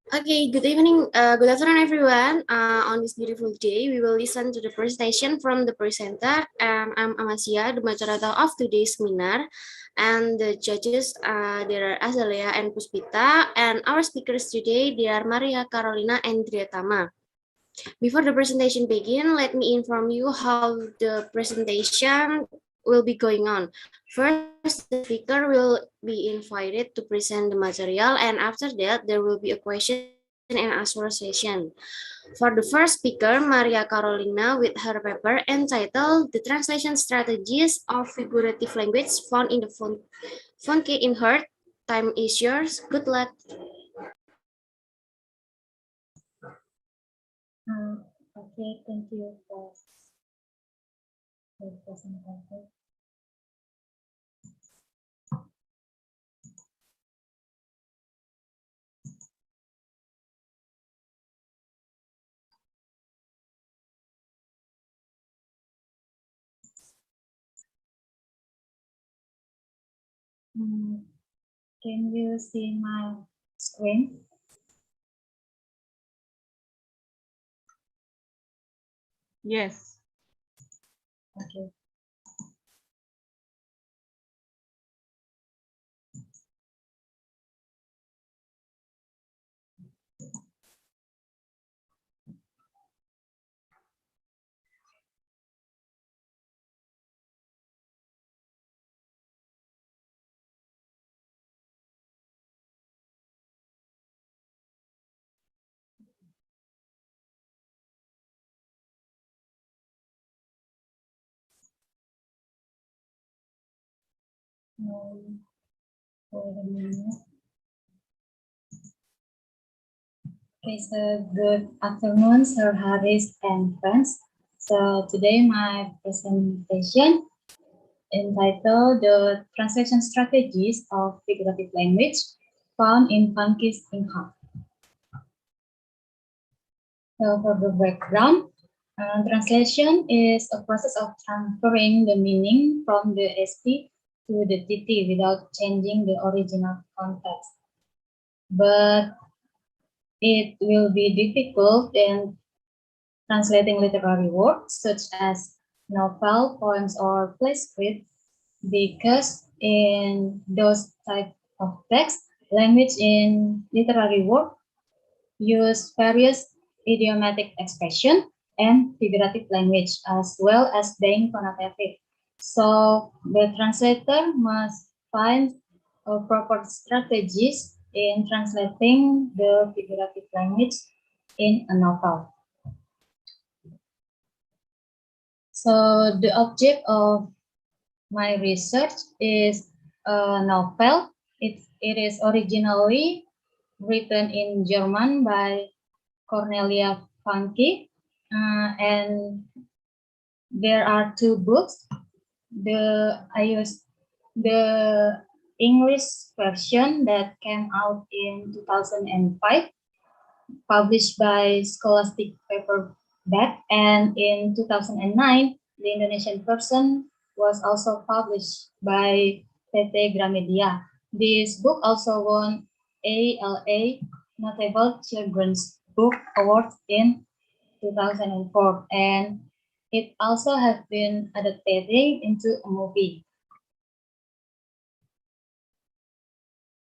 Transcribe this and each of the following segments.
Okay, good afternoon, everyone. On this beautiful day, we will listen to the presentation from the presenter. I'm Amazia, the moderator of today's seminar, and the judges there are Azalea and Puspita, and our speakers today they are Maria, Karolina, and Drietama. Before the presentation begin, let me inform you how the presentation will be going on. First, the speaker will be invited to present the material, and after that, there will be a question and answer session. For the first speaker, Maria Karolina, with her paper entitled The Translation Strategies of Figurative Language Found in the Font Key in Heart. Time is yours. Good luck. Okay, thank you for the presentation. Can you see my screen? Yes. Okay. Wait a minute. Okay, so good afternoon, Sir Haris and friends. So today my presentation entitled The Translation Strategies of Figurative Language Found in Funky's Income. So for the background, translation is a process of transferring the meaning from the ST to the TT without changing the original context. But it will be difficult in translating literary works such as novel, poems, or play script because in those type of text, language in literary work use various idiomatic expression and figurative language as well as being connotative. So the translator must find proper strategies in translating the figurative language in a novel. So the object of my research is a novel. It is originally written in German by Cornelia Funke, and there are two books. I used the English version that came out in 2005, published by Scholastic Paperback, and in 2009, the Indonesian version was also published by PT Gramedia. This book also won ALA Notable Children's Book Award in 2004, and it also has been adapted into a movie.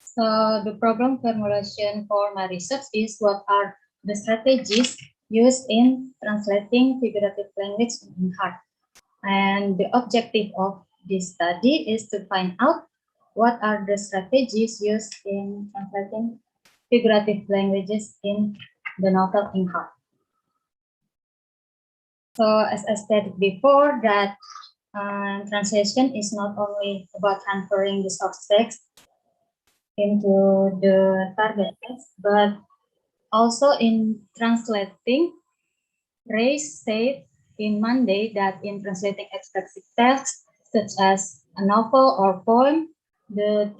So the problem formulation for my research is what are the strategies used in translating figurative language in art. And the objective of this study is to find out what are the strategies used in translating figurative languages in the novel in art. So as I stated before, that translation is not only about transferring the source text into the target text, but also in translating. Ray said in Monday that in translating expressive text, such as a novel or poem, the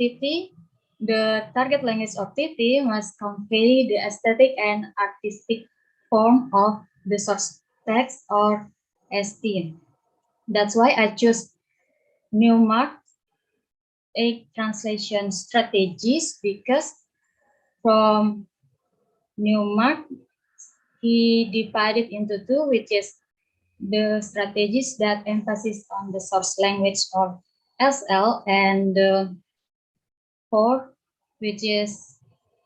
target language of TT must convey the aesthetic and artistic form of the source text or ST. That's why I chose Newmark 8 translation strategies, because from Newmark, he divided into two, which is the strategies that emphasize on the source language or SL, and the four, which is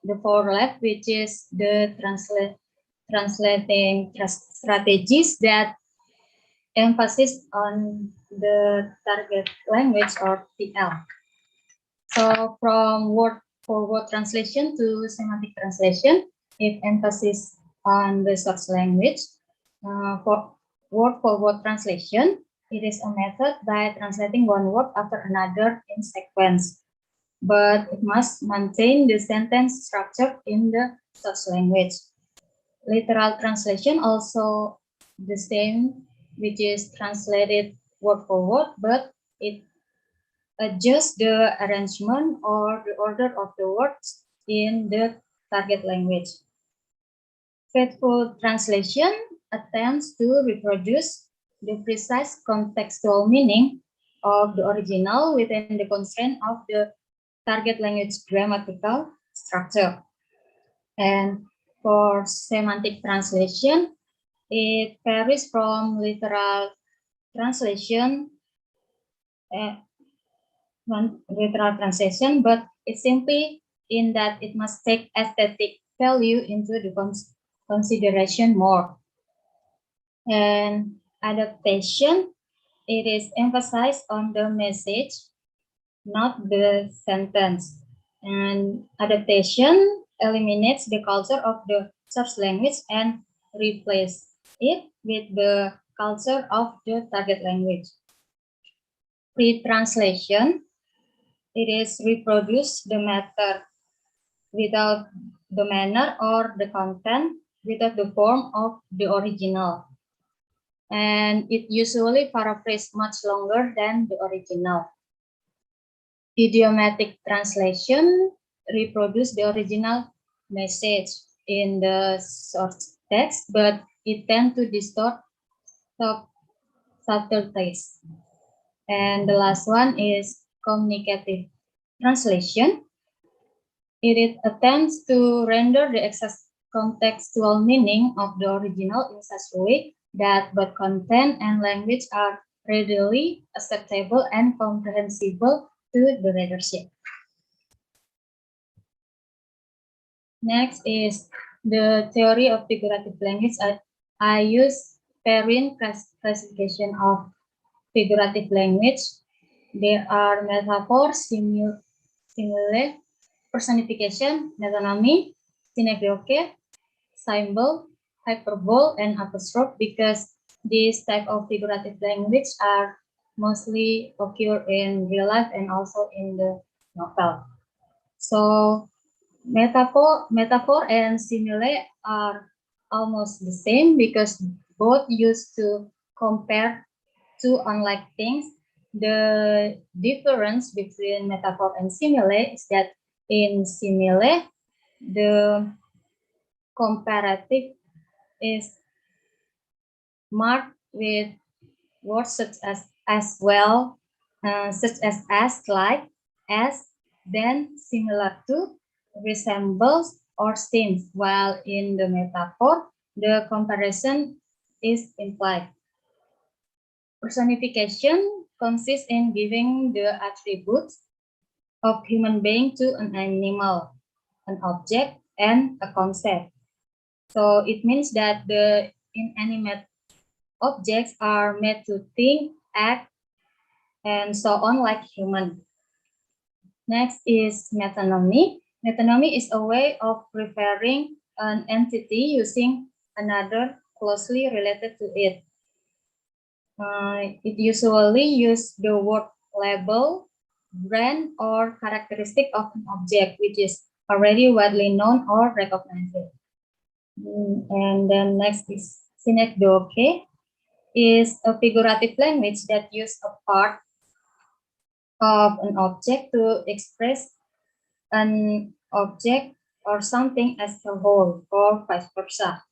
the four left, which is the translating strategies that emphasis on the target language or TL. So from word for word translation to semantic translation, it emphasizes on the source language. For word translation, it is a method by translating one word after another in sequence, but it must maintain the sentence structure in the source language. Literal translation also the same, which is translated word for word, but it adjusts the arrangement or the order of the words in the target language. Faithful translation attempts to reproduce the precise contextual meaning of the original within the constraint of the target language grammatical structure. And for semantic translation, it varies from literal translation, but it's simply in that it must take aesthetic value into the consideration more. And adaptation, it is emphasized on the message, not the sentence. And adaptation eliminates the culture of the source language and replace it with the culture of the target language. Pre-translation, it is reproduce the matter without the manner or the content, without the form of the original. And it usually paraphrases much longer than the original. Idiomatic translation reproduce the original message in the source text, but it tends to distort subtleties. And the last one is communicative translation. It attempts to render the exact contextual meaning of the original in such a way that both content and language are readily acceptable and comprehensible to the readership. Next is the theory of figurative language. I use Perrin classification of figurative language. There are metaphor, simile, personification, metanomy, synecdoche, symbol, hyperbole, and apostrophe, because these type of figurative language are mostly occur in real life and also in the novel. So metaphor and simile are almost the same because both used to compare two unlike things. The difference between metaphor and simile is that in simile, the comparative is marked with words such as well, such as like, as, then, similar to, resembles, or seems, while in the metaphor, the comparison is implied. Personification consists in giving the attributes of human being to an animal, an object, and a concept. So it means that the inanimate objects are made to think, act, and so on like human. Next is metanomy. Metanomy is a way of referring an entity using another closely related to it. It usually uses the word label, brand, or characteristic of an object which is already widely known or recognized. And then next is Synecdoche, is a figurative language that uses a part of an object to express an object or something as a whole, or vice versa.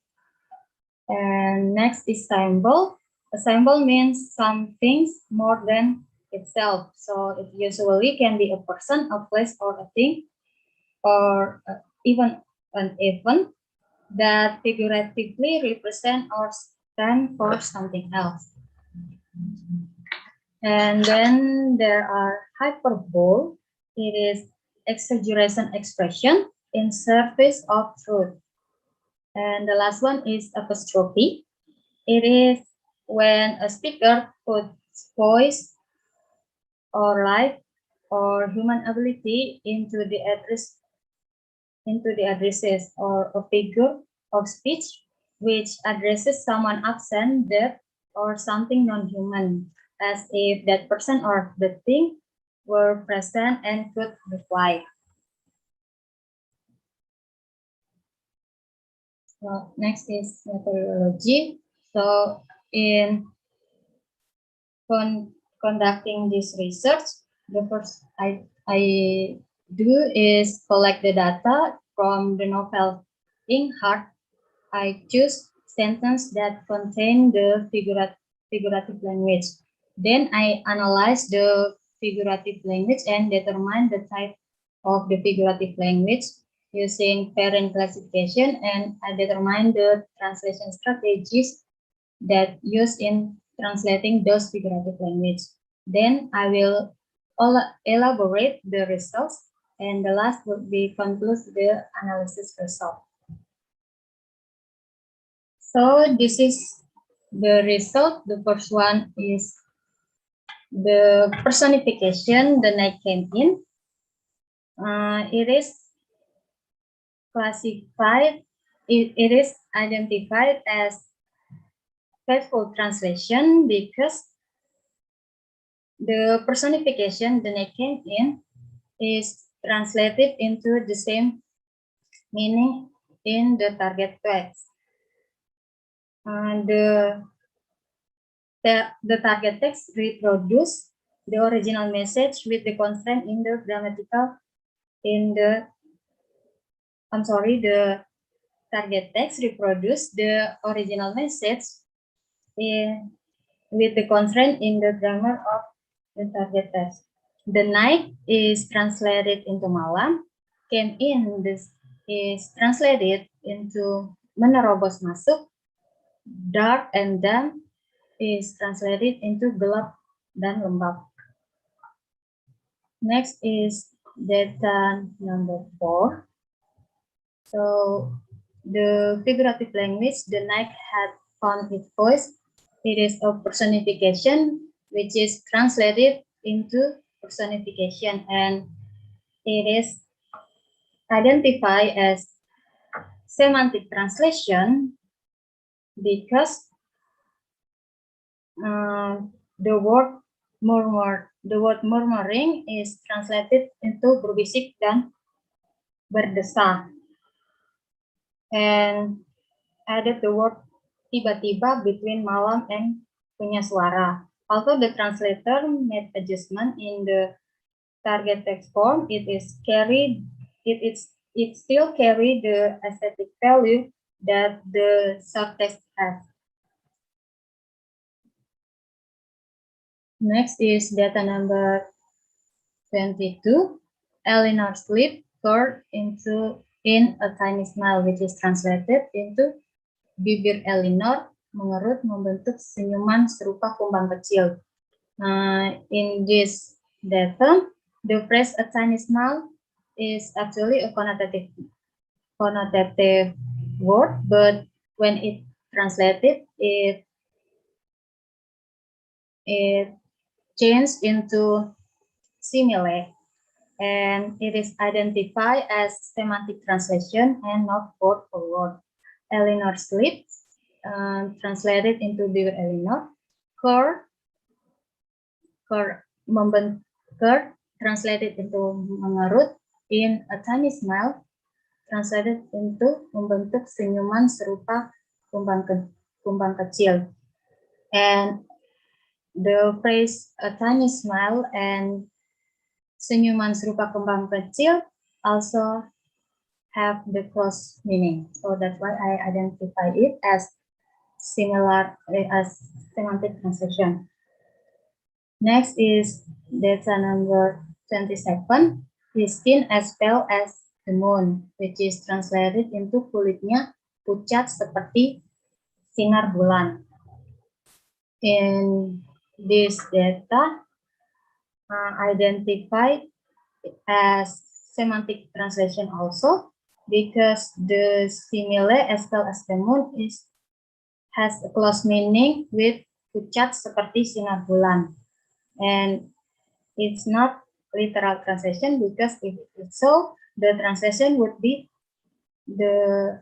And next is symbol. A symbol means something more than itself. So it usually can be a person, a place, or a thing, or even an event. that figuratively represent or stand for something else. And then there are hyperbole. It is exaggeration expression in service of truth. And the last one is apostrophe. It is when a speaker puts voice or life or human ability into the addresses or a figure of speech which addresses someone absent, dead, or something non-human, as if that person or the thing were present and could reply. So next is methodology. So in conducting this research, the first I do is collect the data from the novel Inkheart. I choose sentences that contain the figurative language. Then I analyze the figurative language and determine the type of the figurative language using parent classification, and I determine the translation strategies that used in translating those figurative language. Then I will elaborate the results, and the last would be conclude the analysis result. So this is the result. The first one is the personification the night came in. It is classified, it is identified as faithful translation because the personification the night came in is translated into the same meaning in the target text. The target text reproduce the original message with the constraint in the grammatical the target text reproduce the original message with the constraint in the grammar of the target text. The night is translated into malam, came in this is translated into menerobos masuk, dark and damp is translated into gelap dan lembab. Next is data number 4. So the figurative language the night had found its voice. It is a personification which is translated into personification, and it is identified as semantic translation because the word murmuring is translated into berbisik dan berdesah, and added the word tiba-tiba between malam and punya suara. Although the translator made adjustment in the target text form, it still carry the aesthetic value that the subtext has. Next is data number 22. Eleanor sleep turned in a tiny smile, which is translated into bibir Eleanor mengerut membentuk senyuman serupa kumbang kecil. In this data, the phrase a tiny smile is actually a connotative word, but when it translated, it changed into simile, and it is identified as semantic translation and not word for word. Eleanor sleeps, translated into bibir Eleanor. Membentuk, translated into mengerut. In a tiny smile, translated into membentuk senyuman serupa kumbang kecil. And the phrase a tiny smile and senyuman serupa kumbang kecil also have the close meaning. So that's why I identify it as similar as semantic translation. Next is data number 27. His skin as pale as the moon, which is translated into kulitnya pucat seperti sinar bulan. In this data, identified as semantic translation also, because the simile as well as the moon has a close meaning with pucat seperti sinar bulan, and it's not literal translation, because if it's so, the translation would be the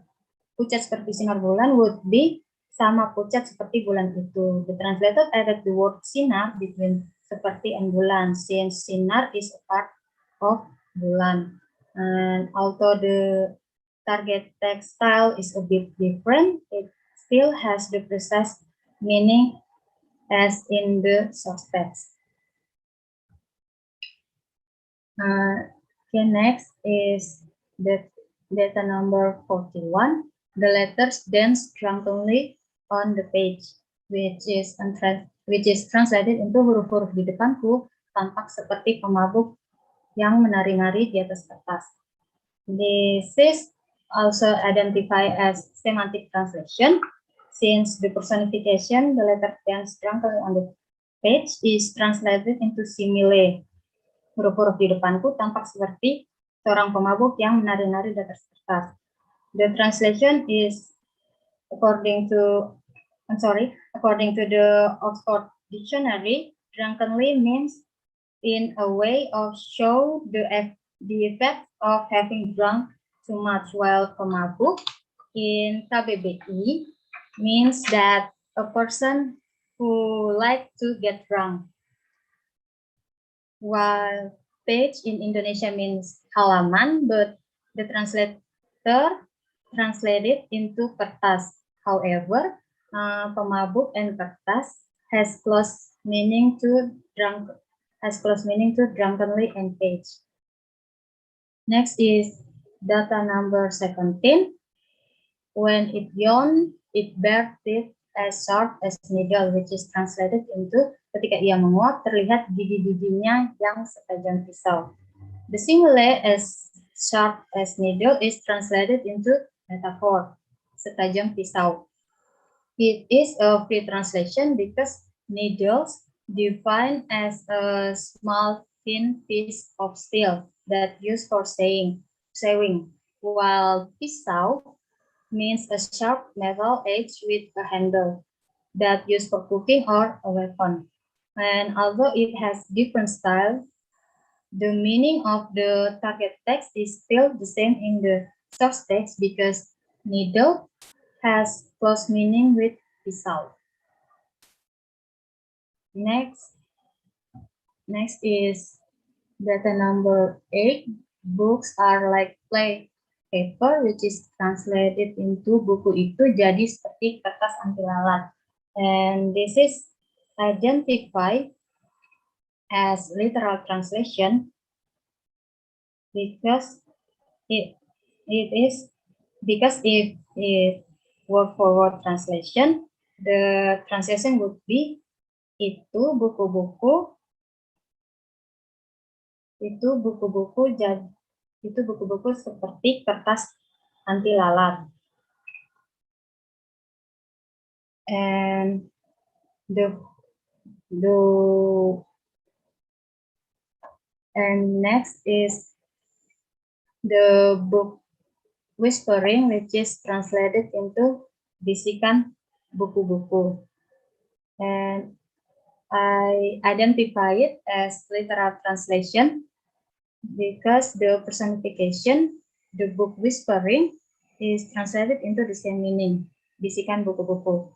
pucat seperti sinar bulan would be sama pucat seperti bulan itu. The translator added the word sinar between seperti and bulan, since sinar is a part of bulan. And although the target text style is a bit different, it still has the precise meaning as in the source text. Okay, next is the data number 41. The letters dance drunkenly on the page, which is translated into huruf-huruf di depanku tampak seperti pemabuk yang menari-nari di atas kertas. This is also identified as semantic translation, since the personification, the letter dance drunkenly on the page, is translated into simile. Huruf-huruf di depanku tampak seperti seorang pemabuk yang menari-nari di atas kertas. The translation is according to the Oxford Dictionary, drunkenly means in a way of show the effect of having drunk too much, while pemabuk in KBBI means that a person who like to get drunk. While page in Indonesia means halaman, but the translator translated into kertas. However, pemabuk and kertas has close meaning to drunkenly and page. Next is data number 17. When it yawned, it bared teeth as sharp as needle, which is translated into ketika ia menguap, terlihat gigi-giginya yang setajam pisau. The simile as sharp as needle is translated into metaphor, setajam pisau. It is a free translation because needles defined as a small thin piece of steel that used for sewing, while pisau means a sharp metal edge with a handle that used for cooking or a weapon. And although it has different style, the meaning of the target text is still the same in the source text, because needle has close meaning with pisau. Next is data number 8. Books are like play paper, which is translated into buku itu jadi seperti kertas anti lalat. And this is identified as literal translation because if word for word translation, the translation would be itu buku-buku seperti kertas anti lalat. And and next is the book whispering, which is translated into bisikan buku-buku. And I identify it as literal translation because the personification, the book whispering, is translated into the same meaning, bisikan buku-buku.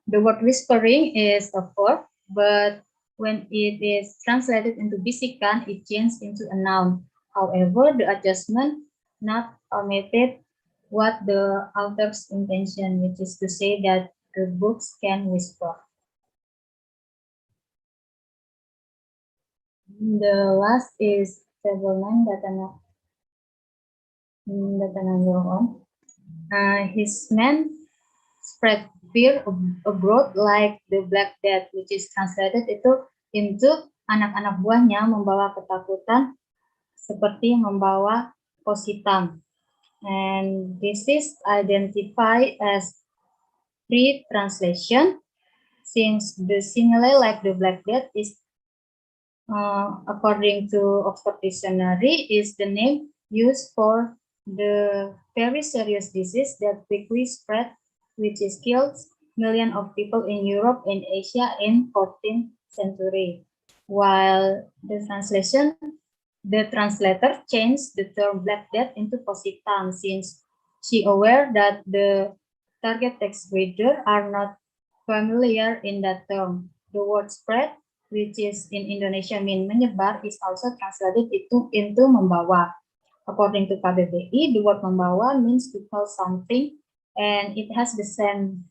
The word whispering is a verb, but when it is translated into bisikan, it changes into a noun. However, the adjustment not omitted what the author's intention, which is to say that the books can whisper. The last is table 9, data number 1. His men spread fear abroad like the Black Death, which is translated into anak-anak buahnya membawa ketakutan seperti membawa pos hitam. And this is identified as free translation, since the simile like the Black Death is, according to Oxford Dictionary, is the name used for the very serious disease that quickly spread, which is killed millions of people in Europe and Asia in 14th century. While the translator changed the term Black Death into Positan, since she aware that the target text reader are not familiar in that term. The word spread, which is in Indonesia mean menyebar, is also translated into membawa. According to KBBI, the word membawa means to tell something, and it has the same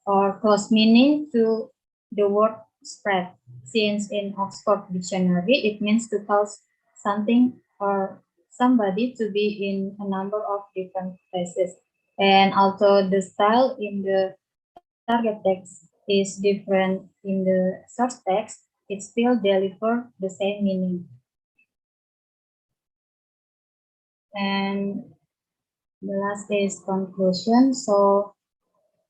or close meaning to the word spread, since in Oxford Dictionary, it means to tell something or somebody to be in a number of different places. And although the style in the target text is different in the source text, it still delivers the same meaning. And the last is conclusion. So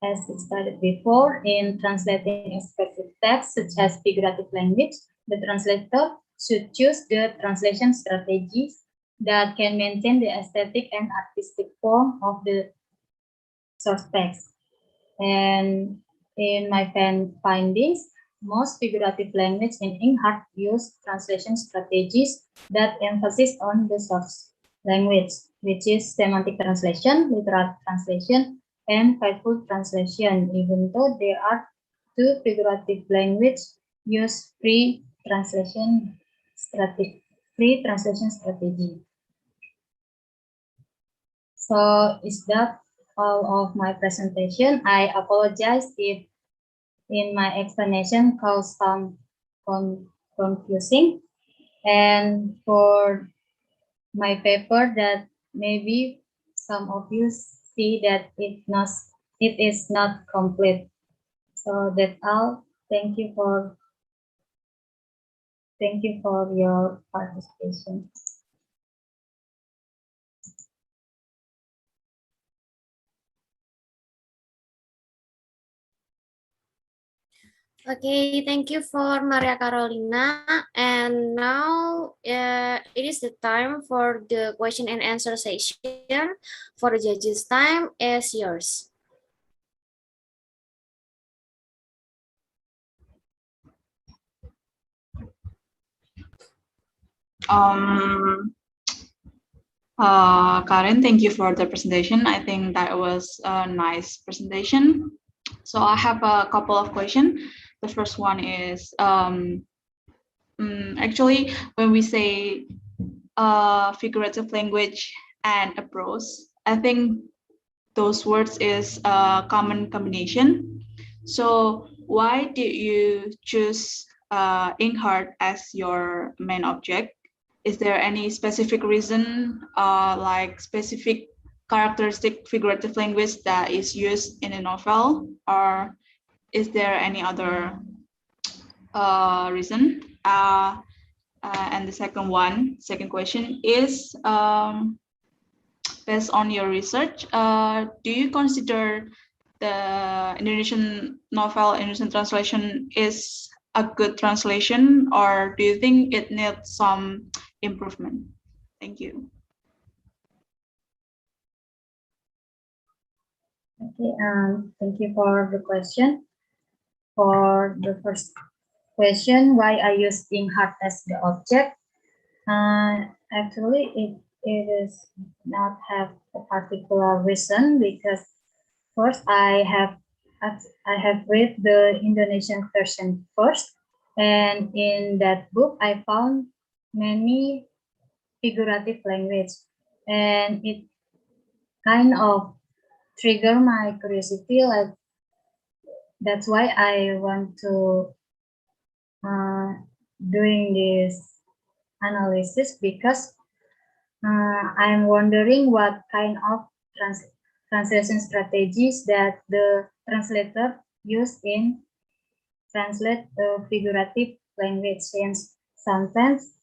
as we studied before, in translating expressive text such as figurative language, the translator should choose the translation strategies that can maintain the aesthetic and artistic form of the source text. And in my findings, most figurative language in English use translation strategies that emphasize on the source language, which is semantic translation, literal translation, and faithful translation, even though there are two figurative language use free translation strategy. So is that all of my presentation? I apologize if in my explanation caused some confusing. And for my paper, that maybe some of you see that it is not complete. So that's all. Thank you for your participation. Okay, thank you for Maria Carolina. And now it is the time for the question and answer session. For the judges' time is yours. Karen, thank you for the presentation. I think that was a nice presentation. So I have a couple of questions. The first one is actually when we say figurative language and a prose, I think those words is a common combination. So why did you choose Inkheart as your main object? Is there any specific reason, like specific characteristic figurative language that is used in a novel, or is there any other reason? And the second question is, based on your research, do you consider the Indonesian novel, Indonesian translation is a good translation, or do you think it needs some improvement? Thank you. Okay, thank you for the question. For the first question, why I use Inkheart as the object? Actually, it is not have a particular reason, because first I have read the Indonesian version first, and in that book I found many figurative language, and it kind of trigger my curiosity. Like that's why I want to doing this analysis, because I'm wondering what kind of translation strategies that the translator use in translate the figurative language. Since sometimes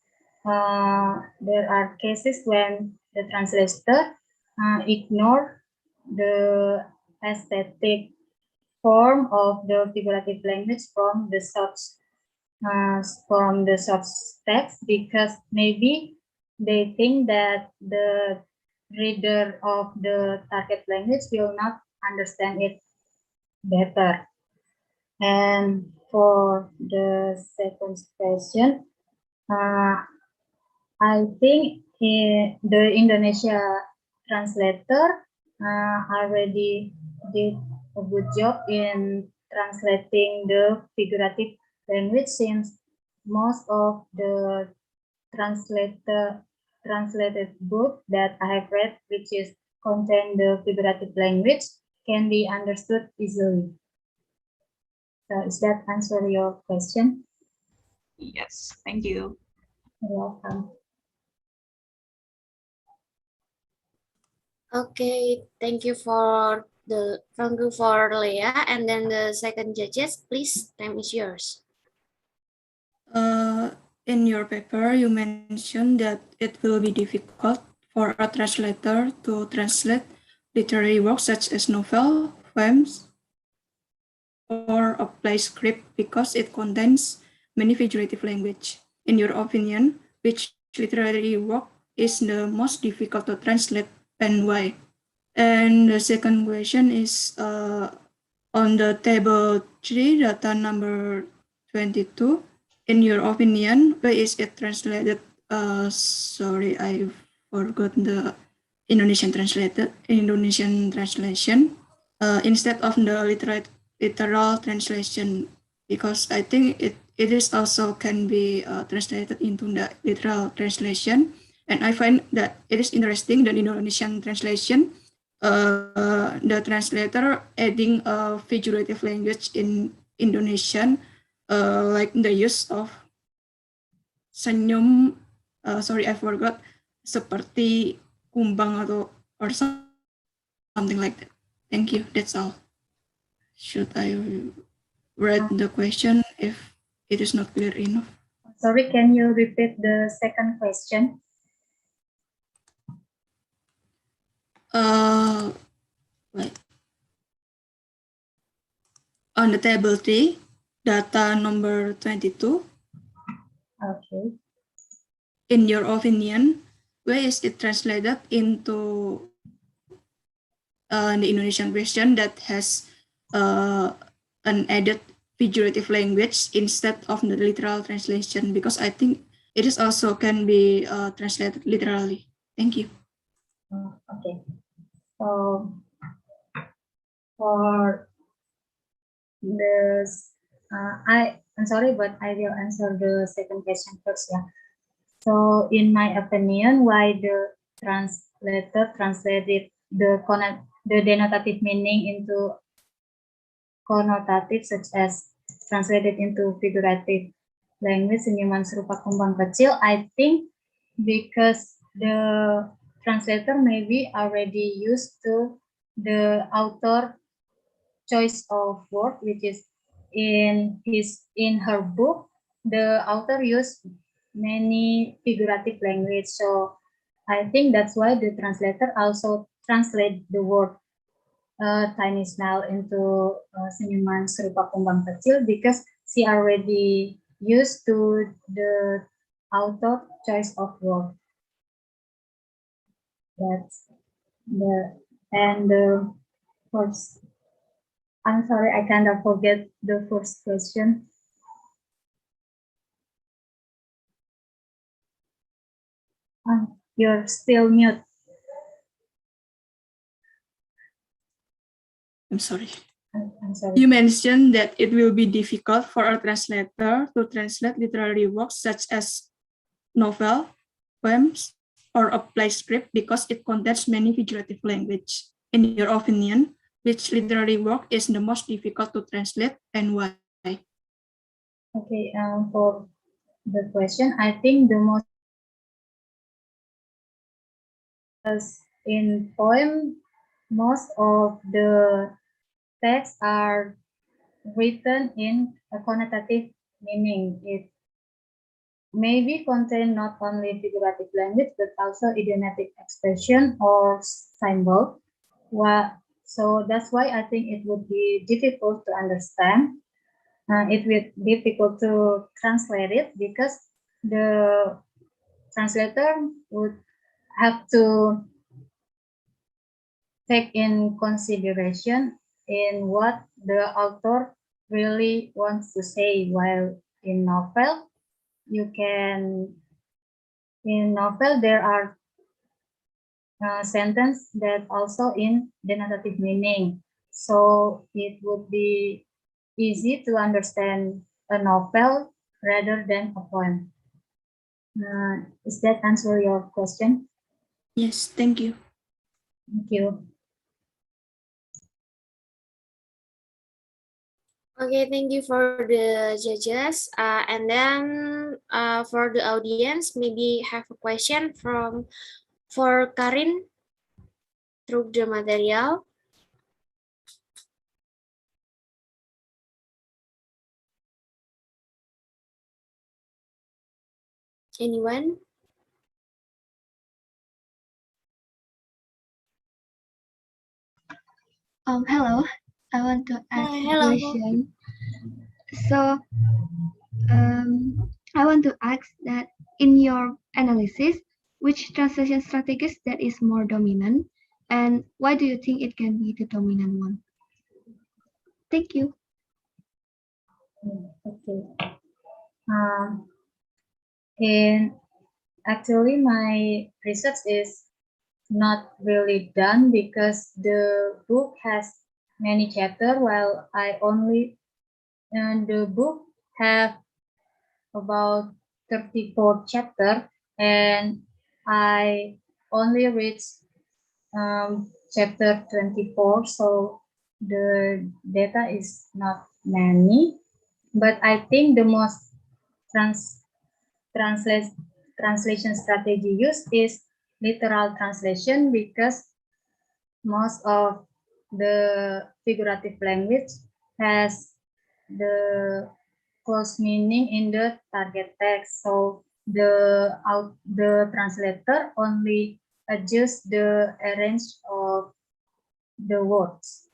there are cases when the translator ignore the aesthetic form of the figurative language from the source text, because maybe they think that the reader of the target language will not understand it better. And for the second question, I think the Indonesia translator already did a good job in translating the figurative language, since most of the translated book that I have read, which is contain the figurative language, can be understood easily. So is that answer your question? Yes, thank you. You're welcome. Okay, thank you for Leah, and then the second judges, please. Time is yours. In your paper, you mentioned that it will be difficult for a translator to translate literary works such as novel, poems, or a play script because it contains many figurative language. In your opinion, which literary work is the most difficult to translate and why? And the second question is on the table 3, data number 22. In your opinion, why is it translated? Sorry, I forgot the Indonesian translation instead of the literal translation, because I think it is also can be translated into the literal translation, and I find that it is interesting that Indonesian translation, the translator adding a figurative language in Indonesian, like the use of senyum, sorry I forgot, seperti kumbang atau or something like that. Thank you. That's all. Should I read the question if it is not clear enough? Sorry, can you repeat the second question? Like on the table 3, data number 22. Okay. In your opinion, where is it translated into the Indonesian version that has an added figurative language instead of the literal translation? Because I think it is also can be translated literally. Thank you. Okay. So for this, I'm sorry, but I will answer the second question first. Yeah. So in my opinion, why the translator translated the denotative meaning into connotative, such as translated into figurative language senyuman serupa kumbang kecil, I think because the translator maybe already used to the author choice of word, which is in her book, the author used many figurative language. So I think that's why the translator also translate the word tiny smile into senyuman serupa kumbang kecil, because she already used to the author choice of word. That's the first. I'm sorry, I kind of forget the first question. You're still mute. I'm sorry. I'm sorry. You mentioned that it will be difficult for a translator to translate literary works such as novel, poems, or a play script because it contains many figurative language. In your opinion, which literary work is the most difficult to translate and why? Okay, for the question, I think the most in poem, most of the texts are written in a connotative meaning. maybe contain not only figurative language, but also idiomatic expression or symbol. So that's why I think it would be difficult to understand. It would be difficult to translate it because the translator would have to take in consideration in what the author really wants to say, while in novel there are sentences that also in denotative meaning, so it would be easy to understand a novel rather than a poem. Does that answer your question? Yes, thank you. Thank you. Okay, thank you for the judges. And then for the audience, maybe have a question for Karin through the material. Anyone? Hello, I want to ask a Hello. question. So, I want to ask that in your analysis, which translation strategies that is more dominant, and why do you think it can be the dominant one? Thank you. Okay. And actually, my research is not really done because the book has many chapters, while I only the book have about 34 chapters, and I only reached chapter 24, so the data is not many, but I think the most translation strategy used is literal translation, because most of the figurative language has the close meaning in the target text. So the translator only adjusts the arrange of the words.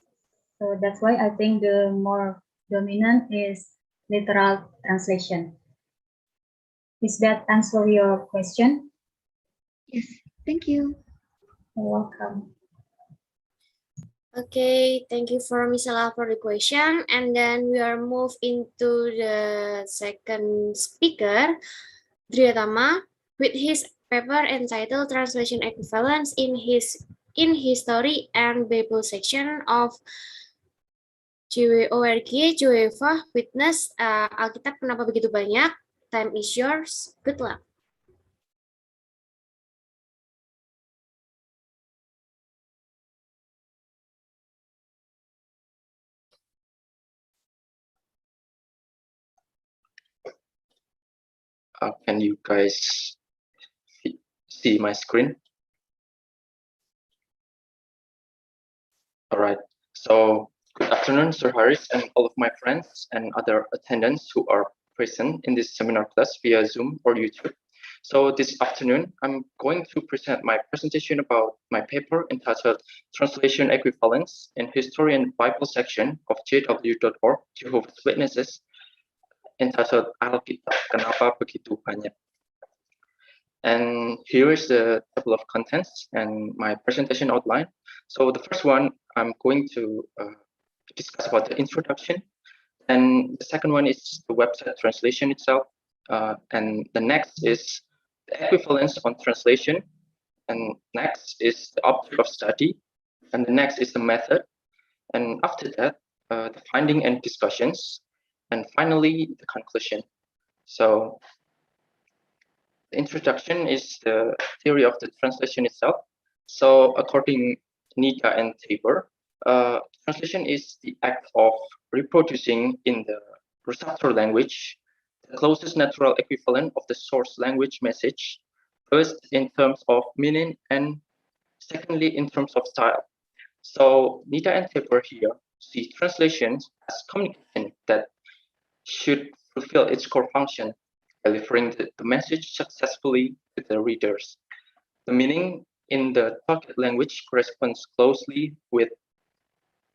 So that's why I think the more dominant is literal translation. Does that answer your question? Yes, thank you. You're welcome. Okay, thank you for Miss Ella for the question. And then we are moved into the second speaker, Drietama, with his paper entitled Translation Equivalence in History and Bible section of JWORG, JWEVA, Witness, Alkitab kenapa begitu banyak? Time is yours. Good luck. Can you guys see my screen? All right. So good afternoon, Sir Haris, and all of my friends and other attendants who are present in this seminar class via Zoom or YouTube. So this afternoon, I'm going to present my presentation about my paper entitled Translation Equivalence in History and Bible section of JW.org, Jehovah's Witnesses, entitled Alkitab Kenapa Begitu Banyak. And here is the table of contents and my presentation outline. So the first one, I'm going to discuss about the introduction. And the second one is the website translation itself. And the next is the equivalence on translation. And next is the object of study. And the next is the method. And after that, the finding and discussions. And finally, the conclusion. So the introduction is the theory of the translation itself. So according to Nika and Tabor, translation is the act of reproducing in the receptor language the closest natural equivalent of the source language message, first in terms of meaning and secondly in terms of style. So Nita and Tabor here see translation as communication that should fulfill its core function, delivering the message successfully to the readers. The meaning in the target language corresponds closely with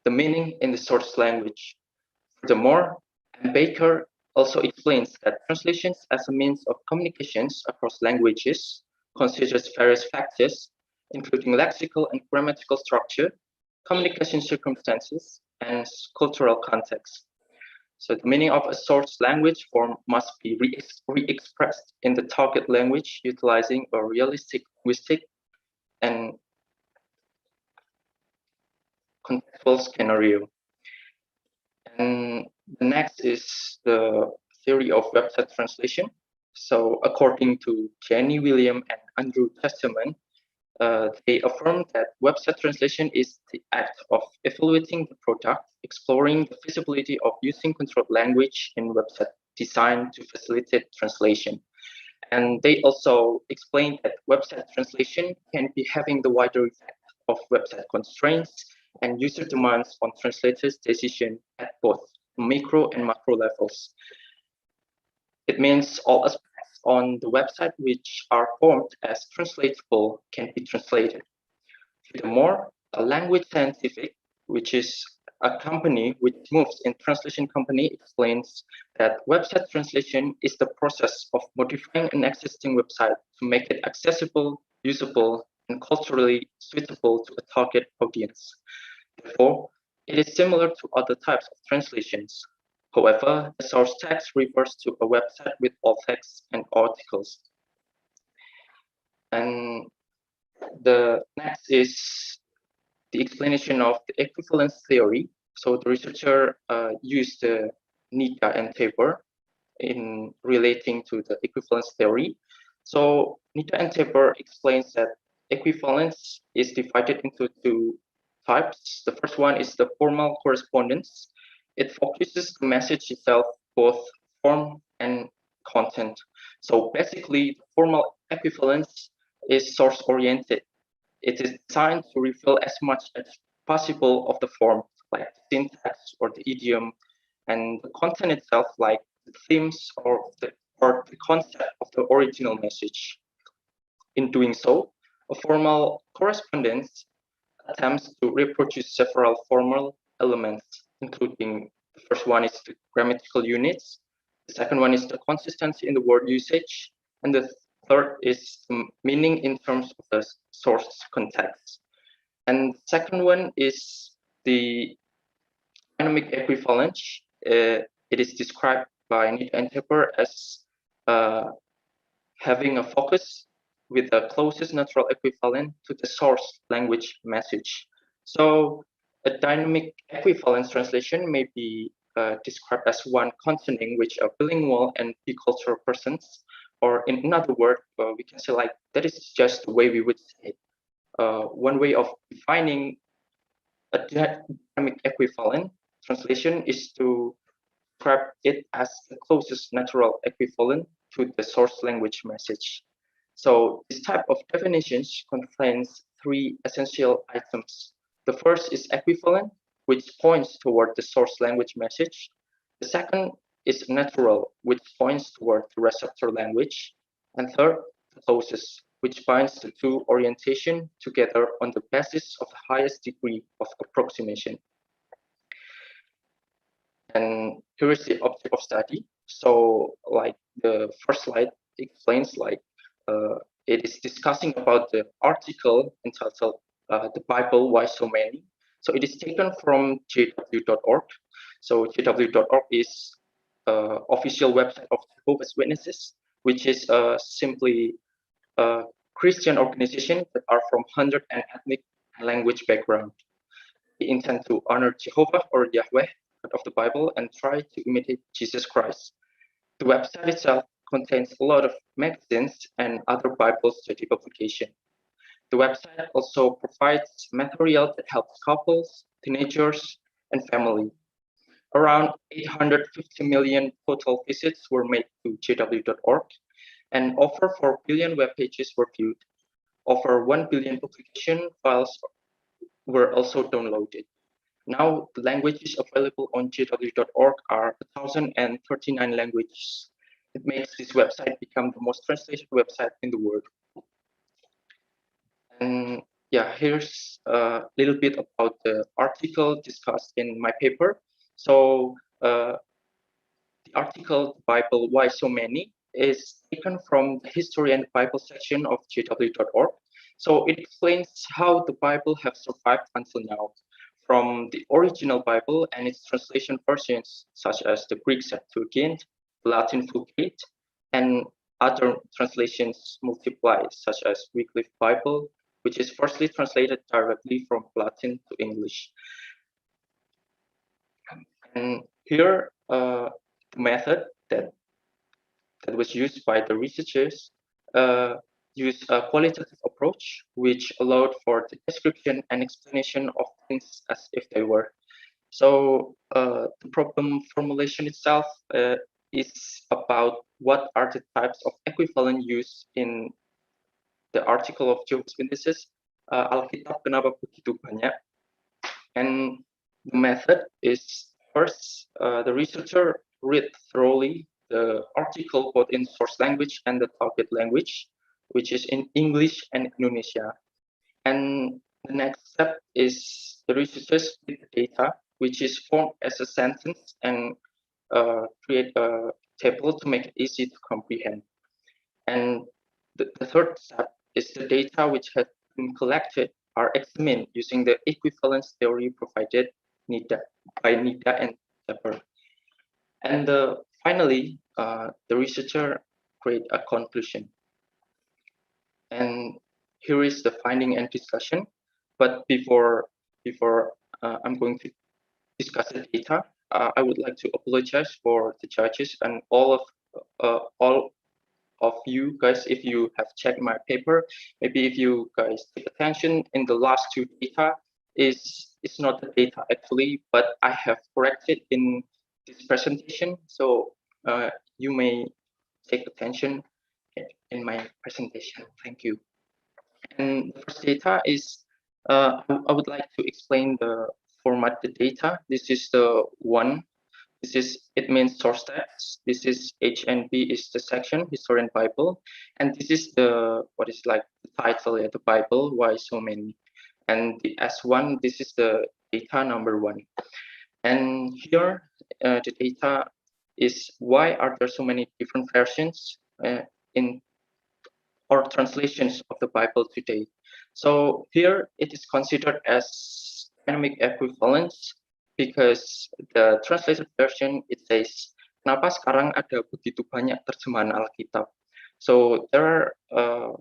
the meaning in the source language. Furthermore, Beke also explains that translations as a means of communications across languages considers various factors, including lexical and grammatical structure, communication circumstances, and cultural context. So the meaning of a source language form must be re-expressed in the target language utilizing a realistic linguistic and contextual scenario. And the next is the theory of website translation. So according to Jenny William and Andrew Testament, they affirm that website translation is the act of evaluating the product, exploring the feasibility of using controlled language in website design to facilitate translation. And they also explain that website translation can be having the wider effect of website constraints and user demands on translators' decision at both micro and macro levels. It means all aspects on the website which are formed as translatable can be translated. Furthermore, a language scientific, which is a company which moves in translation company, explains that website translation is the process of modifying an existing website to make it accessible, usable, and culturally suitable to a target audience. Therefore, it is similar to other types of translations. However, the source text refers to a website with all texts and articles. And the next is the explanation of the equivalence theory. So the researcher used Nita and Tabor in relating to the equivalence theory. So Nita and Tabor explains that equivalence is divided into two types. The first one is the formal correspondence. It focuses the message itself, both form and content. So basically, formal equivalence is source-oriented. It is designed to reveal as much as possible of the form, like the syntax or the idiom, and the content itself, like the themes or the concept of the original message. In doing so, a formal correspondence attempts to reproduce several formal elements, including the first one is the grammatical units, the second one is the consistency in the word usage, and the third is the meaning in terms of the source context. And the second one is the dynamic equivalence. It is described by Nita and Tabor as having a focus with the closest natural equivalent to the source language message. So a dynamic equivalence translation may be described as one containing which are bilingual and bicultural persons, or in another word, we can say like that is just the way we would say it. One way of defining a dynamic equivalent translation is to describe it as the closest natural equivalent to the source language message. So this type of definitions contains three essential items. The first is equivalent, which points toward the source language message. The second is natural, which points toward the receptor language. And third, the closest, which binds the two orientation together on the basis of the highest degree of approximation. And here is the object of study. So like the first slide explains, like it is discussing about the article entitled The Bible, Why So Many? So it is taken from jw.org. So jw.org is official website of Jehovah's Witnesses, which is simply a Christian organization that are from 100 and ethnic and language background. They intend to honor Jehovah or Yahweh, God of the Bible, and try to imitate Jesus Christ. The website itself contains a lot of magazines and other Bible study publication. The website also provides material that helps couples, teenagers, and family. Around 850 million total visits were made to jw.org, and over 4 billion web pages were viewed. Over 1 billion publication files were also downloaded. Now, the languages available on jw.org are 1,039 languages. it makes this website become the most translated website in the world. And yeah, here's a little bit about the article discussed in my paper. So the article, The Bible, Why So Many, is taken from the History and Bible section of jw.org. So it explains how the Bible have survived until now, from the original Bible and its translation versions, such as the Greek Septuagint, Latin Vulgate, and other translations multiply, such as Wycliffe Bible, which is firstly translated directly from Latin to English. And here, the method that was used by the researchers used a qualitative approach, which allowed for the description and explanation of things as if they were. So the problem formulation itself is about what are the types of equivalent used in the article of Jehovah's Witnesses, Alkitab kenapa begitu banyak. And the method is first, the researcher read thoroughly the article both in source language and the target language, which is in English and Indonesia. And the next step is the researchers with the data, which is formed as a sentence and create a table to make it easy to comprehend. And the third step is the data which has been collected are examined using the equivalence theory provided by Nida and Ture. And finally, the researcher create a conclusion. And here is the finding and discussion. But before I'm going to discuss the data, I would like to apologize for the judges and all of you guys. If you have checked my paper, maybe if you guys take attention in the last two data, it's not the data actually, but I have corrected in this presentation. So you may take attention in my presentation. Thank you. And the first data is, I would like to explain the format the data. This is the one. This is, it means source text. This is HNB is the section, History and Bible. And this is the, what is like the title, yeah, the Bible, Why So Many. And the S1, this is the data number 1. And here, the data is why are there so many different versions in or translations of the Bible today. So here it is considered as dynamic equivalence because the translated version, it says, kenapa sekarang ada begitu banyak terjemahan Alkitab? So there are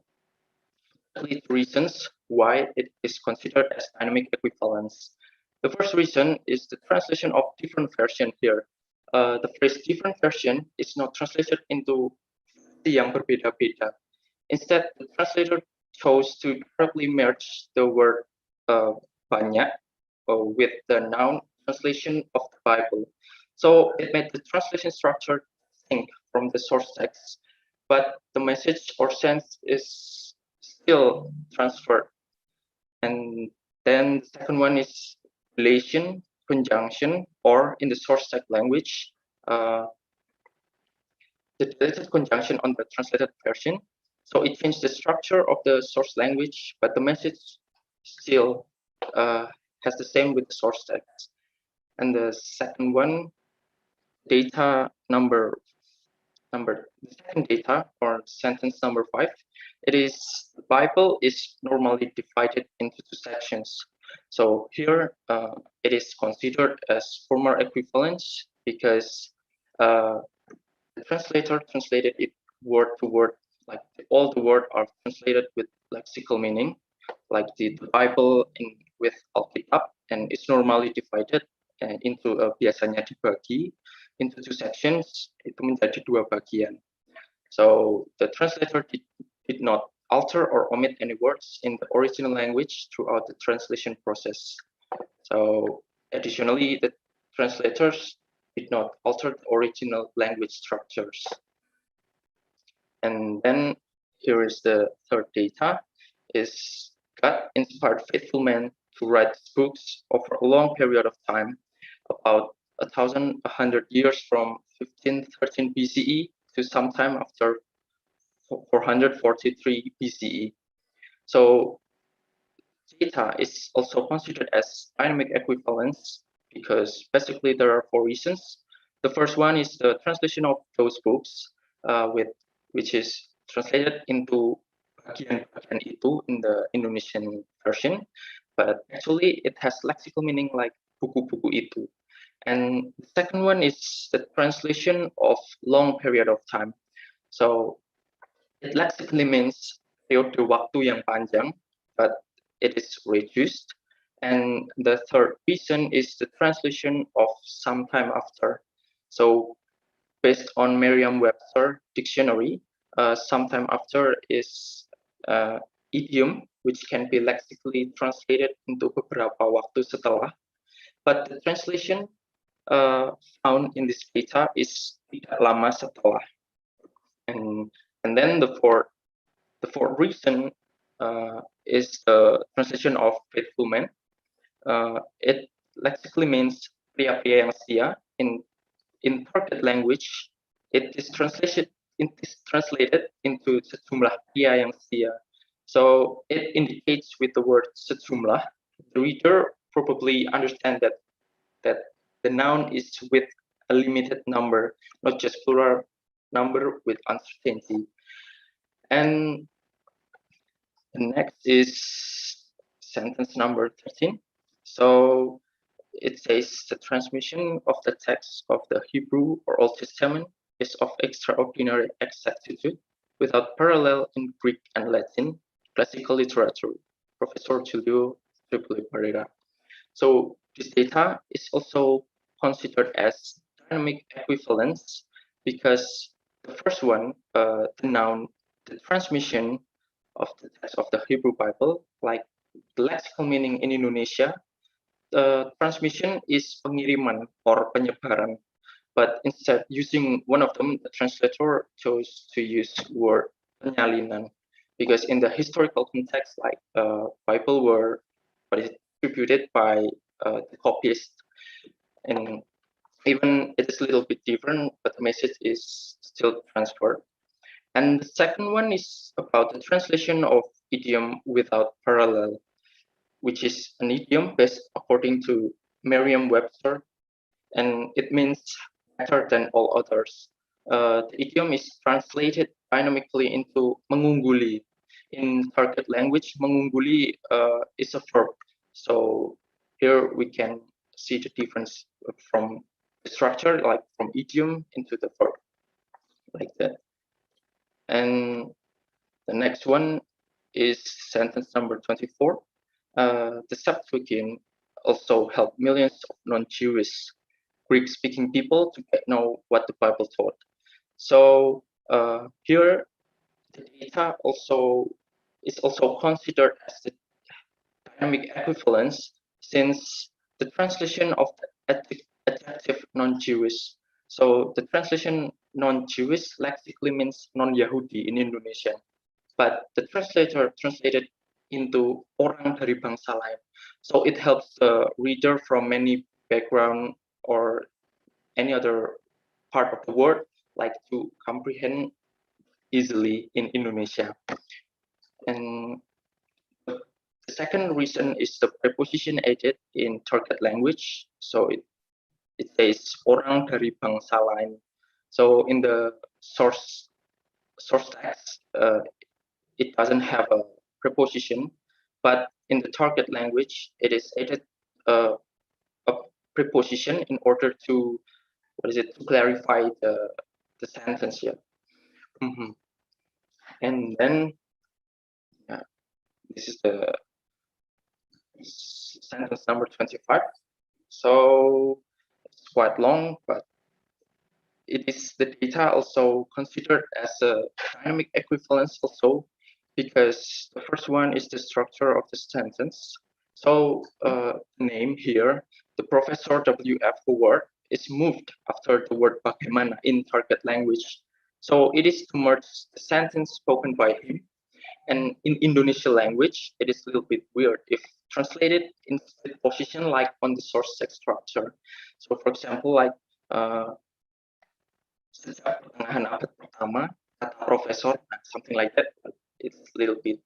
three reasons why it is considered as dynamic equivalence. The first reason is the translation of different version here. The phrase different version is not translated into yang berbeda-beda. Instead, the translator chose to directly merge the word banyak with the noun translation of the Bible. So it made the translation structure distinct from the source text, but the message or sense is still transferred. And then the second one is relation, conjunction, or in the source text language, the deleted conjunction on the translated version. So it changed the structure of the source language, but the message still has the same with the source text. And the second one, data the second data or sentence number 5, it is the Bible is normally divided into 2 sections. So here it is considered as formal equivalence because the translator translated it word to word, like all the words are translated with lexical meaning, like the Bible with Alkitab, and it's normally divided into biasanya dibagi into 2 sections, itu menjadi 2 bagian. So the translator did not alter or omit any words in the original language throughout the translation process. So additionally, the translators did not alter the original language structures. And then here is the third data, is God inspired faithful men to write books over a long period of time, about 1,100 years from 1513 BCE to sometime after 443 BCE. So data is also considered as dynamic equivalence because basically there are 4 reasons. The first one is the translation of those books which is translated into bagian-bagian itu in the Indonesian version, but actually it has lexical meaning like buku-buku itu. And the second one is the translation of long period of time. So it lexically means periode waktu yang panjang, but it is reduced. And the third reason is the translation of sometime after. So based on Merriam-Webster dictionary, sometime after is idiom, which can be lexically translated into beberapa waktu setelah. But the translation found in this data is tidak lama setelah. And then the fourth reason is the translation of faithful man. It lexically means pria-pria yang setia. In target language, it is translated into sejumlah pria yang setia. So it indicates with the word sejumlah. The reader probably understand that the noun is with a limited number, not just plural number with uncertainty. And the next is sentence number 13. So it says the transmission of the text of the Hebrew or Old Testament is of extraordinary exactitude without parallel in Greek and Latin classical literature. Professor Julio Pereira. So this data is also considered as dynamic equivalence because the first one, the noun, the transmission of the text of the Hebrew Bible, like the lexical meaning in Indonesia, the transmission is pengiriman or penyebaran, but instead using one of them, the translator chose to use word penyalinan because in the historical context, like Bible were distributed by the copyist, and even it is a little bit different, but the message is still transferred. And the second one is about the translation of idiom without parallel, which is an idiom based according to Merriam-Webster, and it means better than all others. The idiom is translated dynamically into mengungguli. In target language, mengungguli is a verb. So here we can see the difference from the structure, like from idiom into the verb, like that. And the next one is sentence number 24. The Septuagint also helped millions of non-Jewish Greek-speaking people to know what the Bible taught. So here, the data is also considered as the dynamic equivalence since the translation of the adjective non-Jewish. So the translation non-Jewish lexically means non-Yahudi in Indonesian, but the translator translated into orang dari bangsa lain. So it helps the reader from many background or any other part of the world like to comprehend easily in Indonesia. And the second reason is the preposition added in target language. So it says orang dari bangsa lain. So in the source text, it doesn't have a preposition, but in the target language, it is added a preposition in order to to clarify the sentence here. And then this is the sentence number 25. So it's quite long, but it is the data also considered as a dynamic equivalence also because the first one is the structure of the sentence. So name here, the Professor W.F. Howard is moved after the word bagaimana in target language. So it is to merge the sentence spoken by him. And in Indonesian language, it is a little bit weird if translated in the position like on the source text structure. So for example, like sejak pertengahan abad pertama, kata profesor, something like that. It's a little bit,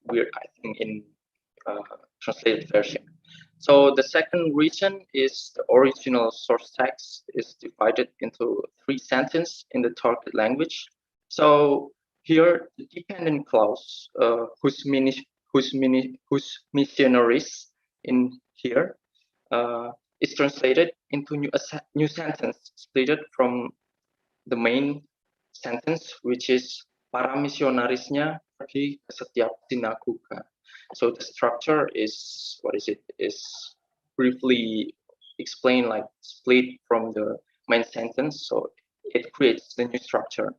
weird, I think, in translated version. So the second reason is the original source text is divided into 3 sentences in the target language. So here, the dependent clause, whose missionaries in here is translated into new sentence, split from the main sentence, which is para misionarisnya pergi ke setiap sinagoga. So the structure is, is briefly explained, like split from the main sentence. So it creates the new structure.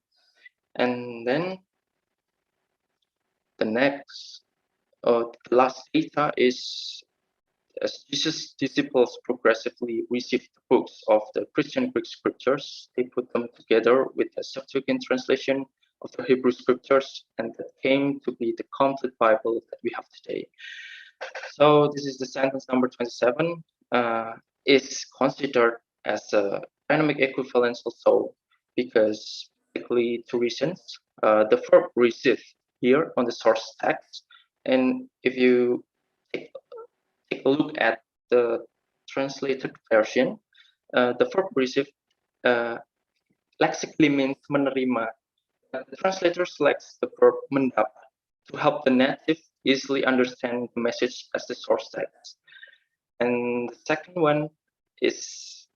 And then the next, the last data is, as Jesus' disciples progressively received the books of the Christian Greek scriptures, they put them together with the Septuagint translation of the Hebrew scriptures, and that came to be the complete Bible that we have today. So this is the sentence number 27, is considered as a dynamic equivalence also, because basically 2 reasons. The verb receive here on the source text, and if you take a look at the translated version, the verb receive lexically means menerima. The translator selects the verb mendapat to help the native easily understand the message as the source text. And the second one is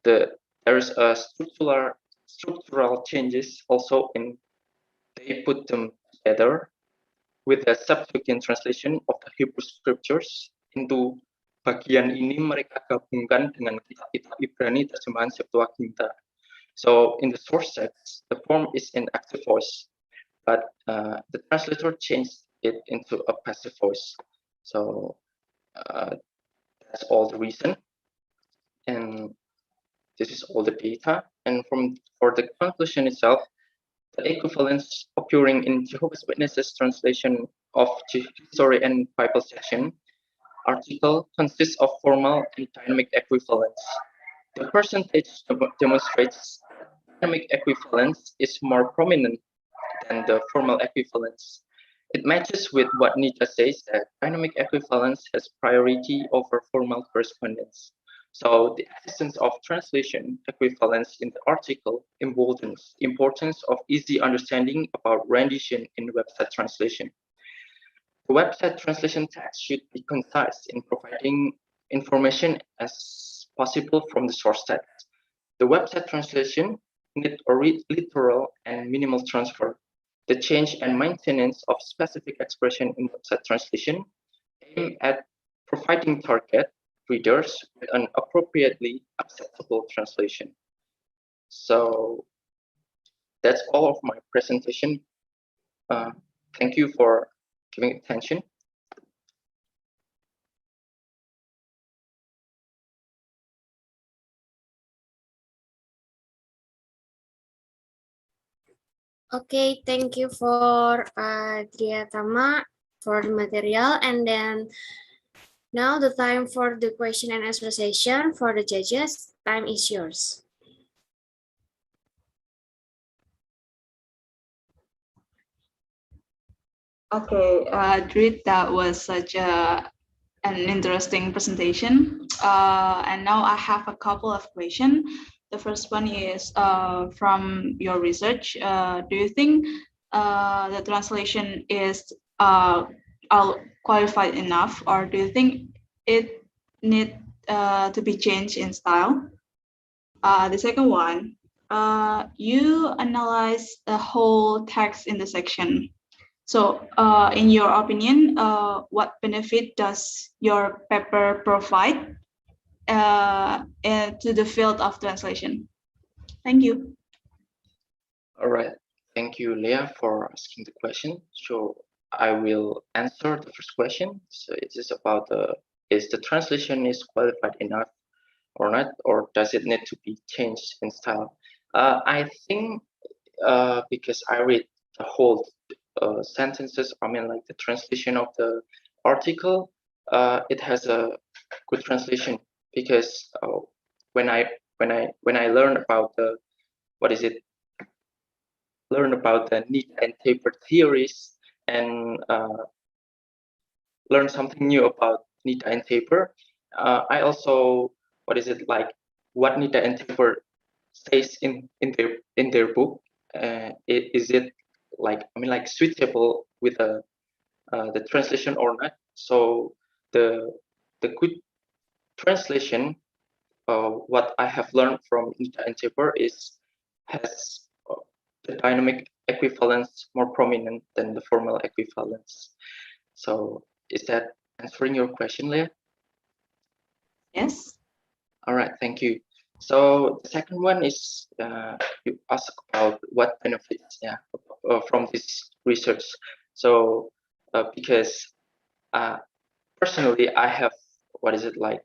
there is a structural changes also in they put them together with the Septuagint translation of the Hebrew scriptures into bagian ini mereka gabungkan dengan kitab-kitab Ibrani terjemahan Septuaginta. So in the source text, the form is in active voice, but the translator changed it into a passive voice. So that's all the reason, and this is all the data. And for the conclusion itself, the equivalence occurring in Jehovah's Witnesses translation of History and Bible section article consists of formal and dynamic equivalence. The percentage demonstrates dynamic equivalence is more prominent than the formal equivalence. It matches with what Nita says, that dynamic equivalence has priority over formal correspondence. So the existence of translation equivalence in the article emboldens the importance of easy understanding about rendition in website translation. The website translation text should be concise in providing information as possible from the source text. The website translation needs a literal and minimal transfer. The change and maintenance of specific expression in website translation aim at providing target readers with an appropriately acceptable translation. So that's all of my presentation. Thank you for giving attention. Okay, thank you for Drietama for the material. And then now the time for the question and answer session for the judges. Time is yours. Okay, Drit, that was such an interesting presentation. And now I have a couple of questions. The first one is from your research. Do you think the translation is qualified enough, or do you think it needs to be changed in style? The second one, you analyze the whole text in the section. So in your opinion, what benefit does your paper provide to the field of translation? Thank you. All right. Thank you, Leah, for asking the question. So I will answer the first question. So it is about is the translation is qualified enough or not, or does it need to be changed in style? I think because I read the whole sentences, I mean, like the translation of the article, it has a good translation, because when I learn about the what is it, learn about the Nita and Taper theories and learn something new about Nita and Taper. I also, what is it, like what Nita and Taper says in their book. Is it like, I mean, like suitable with the translation or not? So the good translation, what I have learned from Nita and Taper is has the dynamic equivalence more prominent than the formal equivalence. So is that answering your question, Leah? Yes. All right, thank you. So the second one is you ask about what benefits, from this research. So because personally I have, what is it, like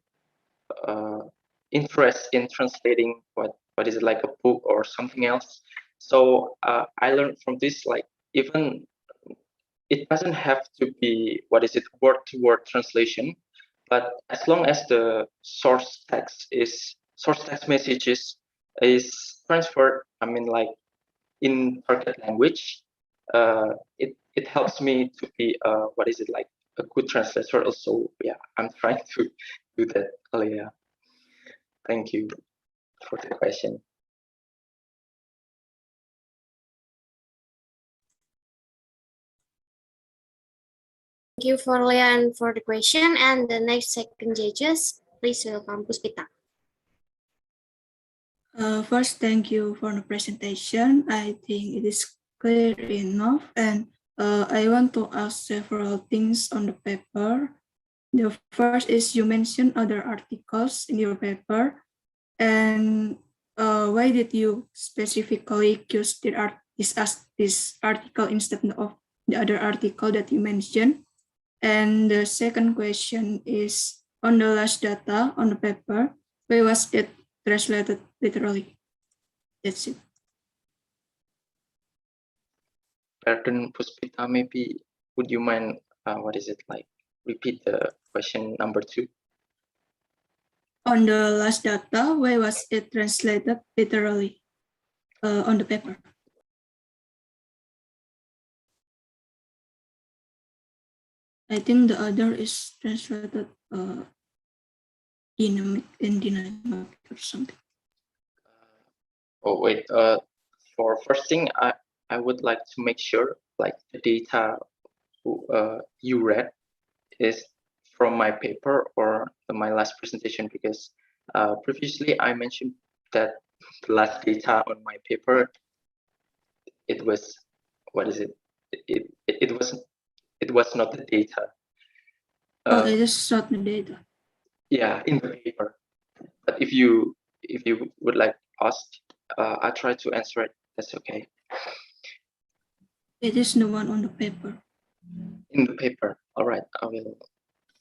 interest in translating what is it, like a book or something else. So I learned from this, like even it doesn't have to be, what is it, word to word translation, but as long as the source text messages is transferred, I mean, like in target language, it helps me to be what is it, like a good translator also. Yeah, I'm trying to do that. Yeah, thank you for the question. Thank you for Leah and for the question. And the next second judges, please welcome Puspita. First, thank you for the presentation. I think it is clear enough, and I want to ask several things on the paper. The first is you mentioned other articles in your paper, and why did you specifically choose this article instead of the other article that you mentioned? And the second question is on the last data on the paper, why was it translated literally? That's it. Pardon, Puspita, maybe would you mind, what is it, like repeat the question number 2? On the last data, why was it translated literally on the paper? I think the other is translated dynamic or something. Oh wait, for first thing, I would like to make sure, like the data you read is from my paper or my last presentation, because previously I mentioned that the last data on my paper, it was, what is it? It was not the data. It is not the data. Yeah, in the paper. But if you would like ask, I try to answer it. That's okay. It is the one on the paper. In the paper. All right, I will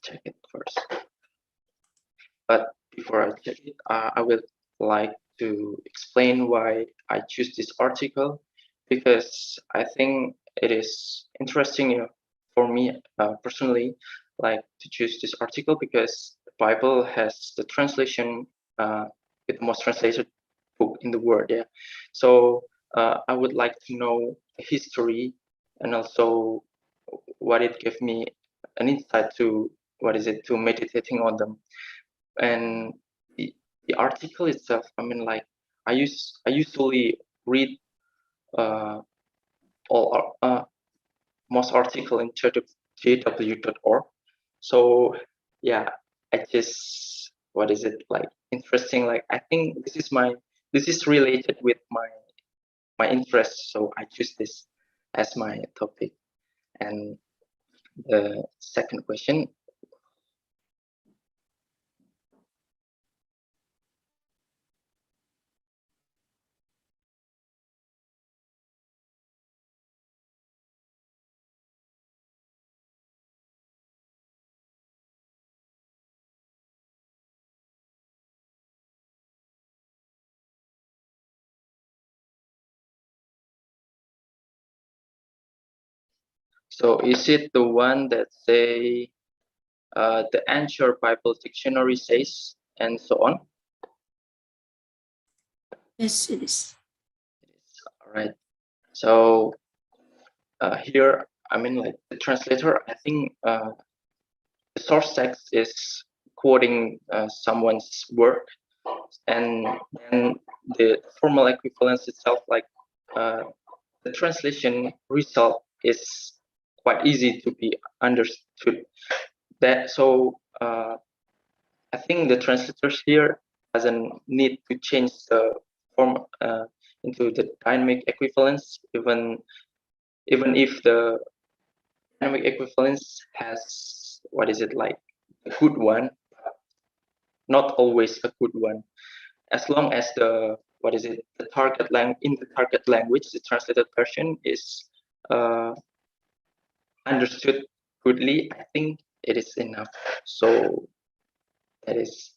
check it first. But before I check it, I would like to explain why I choose this article, because I think it is interesting, for me personally, like to choose this article, because the Bible has the translation with the most translated book in the world. Yeah, so I would like to know the history, and also what it gave me an insight to, what is it, to meditating on them. And the article itself, I mean, like I usually read most article in jw.org. So yeah, I just, what is it, like interesting, like I think this is related with my interest, so I choose this as my topic. And the second question, so is it the one that say the Answer Bible Dictionary says, and so on? Yes, it is. All right. So here, I mean, like the translator, I think the source text is quoting someone's work, and then the formal equivalence itself, like the translation result is quite easy to be understood. That so I think the translators here doesn't need to change the form into the dynamic equivalence, even if the dynamic equivalence has, what is it, like a good one, not always a good one, as long as the, what is it, the target in the target language, the translated version is understood goodly. I think it is enough. So that is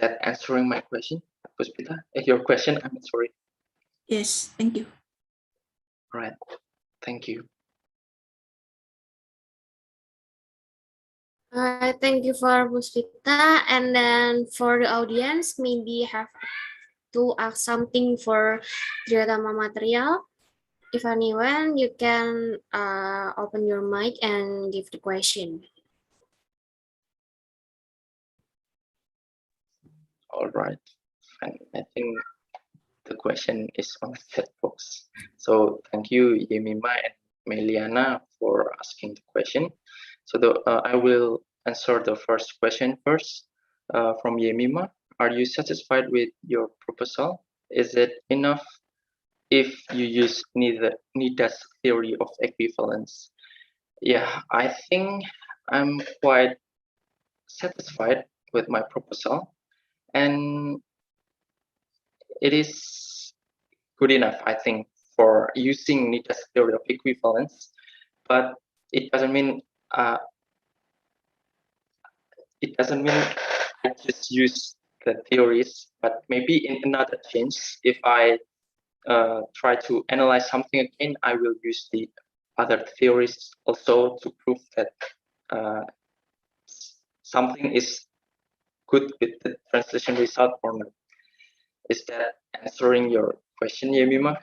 that answering my question, Puspita? Your question, I'm sorry. Yes, thank you. All right, thank you. Thank you for Puspita. And then for the audience, maybe have to ask something for Drietama material. If anyone, you can open your mic and give the question. All right, and I think the question is on the chat box. So thank you, Yemima and Meliana, for asking the question. So I will answer the first question first from Yemima. Are you satisfied with your proposal? Is it enough if you use Nida's theory of equivalence? Yeah, I think I'm quite satisfied with my proposal, and it is good enough, I think, for using Nida's theory of equivalence. But it doesn't mean I just use the theories, but maybe in another change, if I try to analyze something again, I will use the other theories also to prove that something is good with the translation result or not. Is that answering your question, Yemima?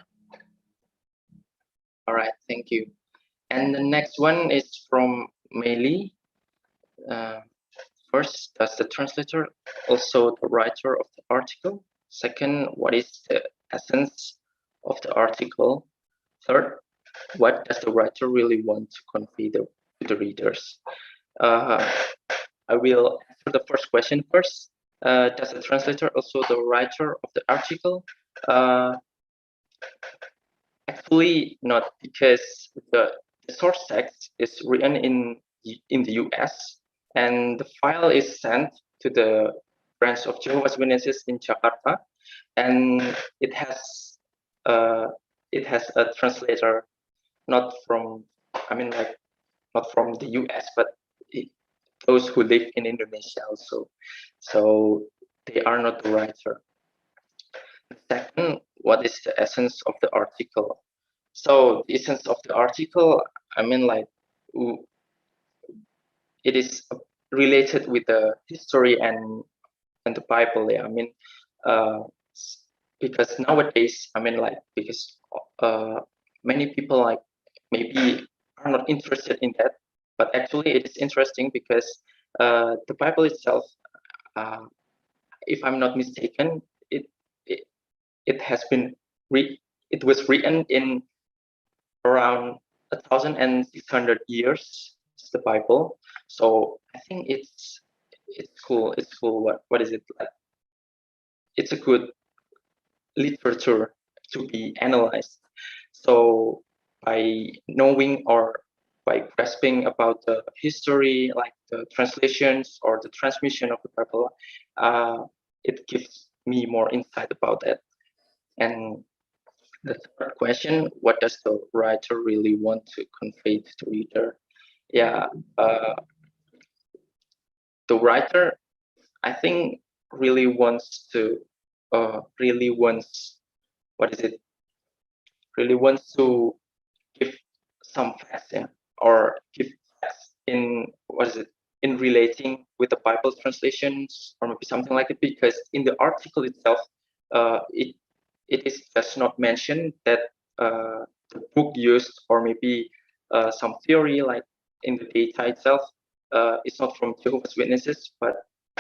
All right, thank you. And the next one is from Meili. First, does the translator also the writer of the article? Second, what is the essence of the article? Third, what does the writer really want to convey to the readers? I will answer the first question first. Does the translator also the writer of the article? Actually, not, because the source text is written in the US, and the file is sent to the branch of Jehovah's Witnesses in Jakarta, and it has a translator, not from, I mean, like, not from the US, but those who live in Indonesia also. So they are not the writer. Second, what is the essence of the article? So the essence of the article, I mean, like, it is related with the history and the Bible. Yeah, I mean, because nowadays, I mean, like, because many people, like, maybe are not interested in that, but actually it is interesting because the Bible itself, if I'm not mistaken, it has been it was written in around 1,600 years. It's the Bible, so I think it's cool. It's cool. What is it like? It's a good literature to be analyzed. So by knowing or by grasping about the history, like the translations or the transmission of the Bible, it gives me more insight about that. And the third question, what does the writer really want to convey to the reader? Yeah, the writer, I think, really wants to, really wants to give some facts, yeah, or give facts in, in relating with the Bible translations, or maybe something like it, because in the article itself, it is just not mentioned that the book used, or maybe some theory like in the data itself, it's not from Jehovah's Witnesses, but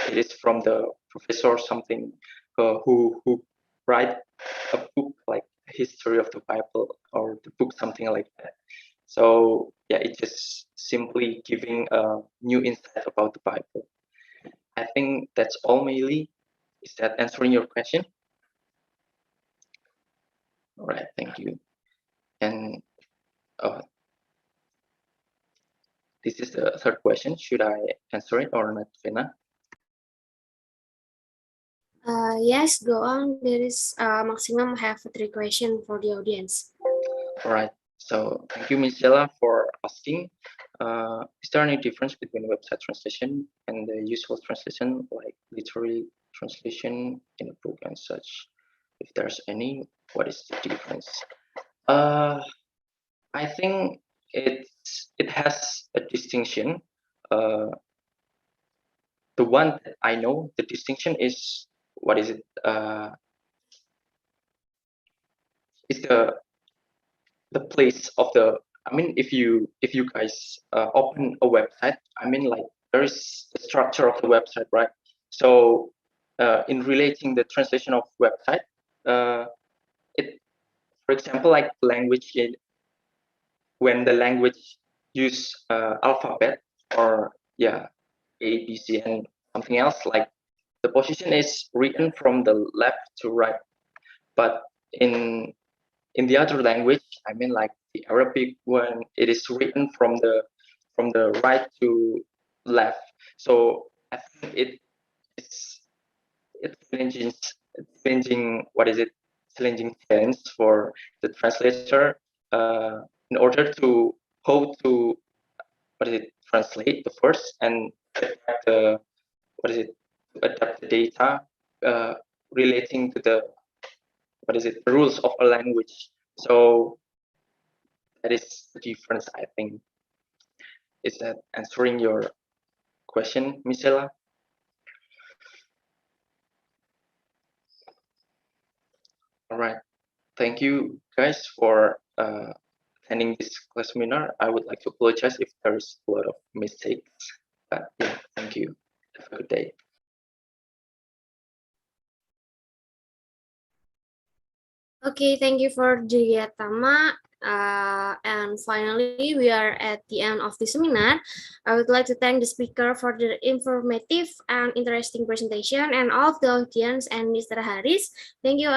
it is from the professor or something who write a book like History of the Bible or the book, something like that. So yeah, it's just simply giving a new insight about the Bible. I think that's all, mainly. Is that answering your question? All right, thank you. And this is the third question. Should I answer it or not, Vena? Yes, go on. There is maximum have 3 questions for the audience. All right. So thank you, Ms. Jella, for asking. Is there any difference between website translation and the usual translation, like literary translation in a book and such? If there's any, what is the difference? I think it has a distinction. The one that I know, the distinction is, what is it? Is the place of the, I mean, if you guys open a website, I mean, like, there is the structure of the website, right? So in relating the translation of website, it, for example, like language, when the language use alphabet, or yeah, A, B, C, and something else, like the position is written from the left to right. But in the other language, I mean, like the Arabic one, it is written from the right to left. So I think it's challenging, what is it? Challenging challenge for the translator in order to how to, what is it, translate the first and adapt the, what is it, adapt the data relating to the, what is it, the rules of a language. So that is the difference, I think. Is that answering your question, Michela? All right. Thank you, guys, for attending this class seminar. I would like to apologize if there is a lot of mistakes. But yeah, thank you. Have a good day. Okay, thank you for Drietama. And finally, we are at the end of the seminar. I would like to thank the speaker for the informative and interesting presentation, and all of the audience and Mr. Haris. Thank you all.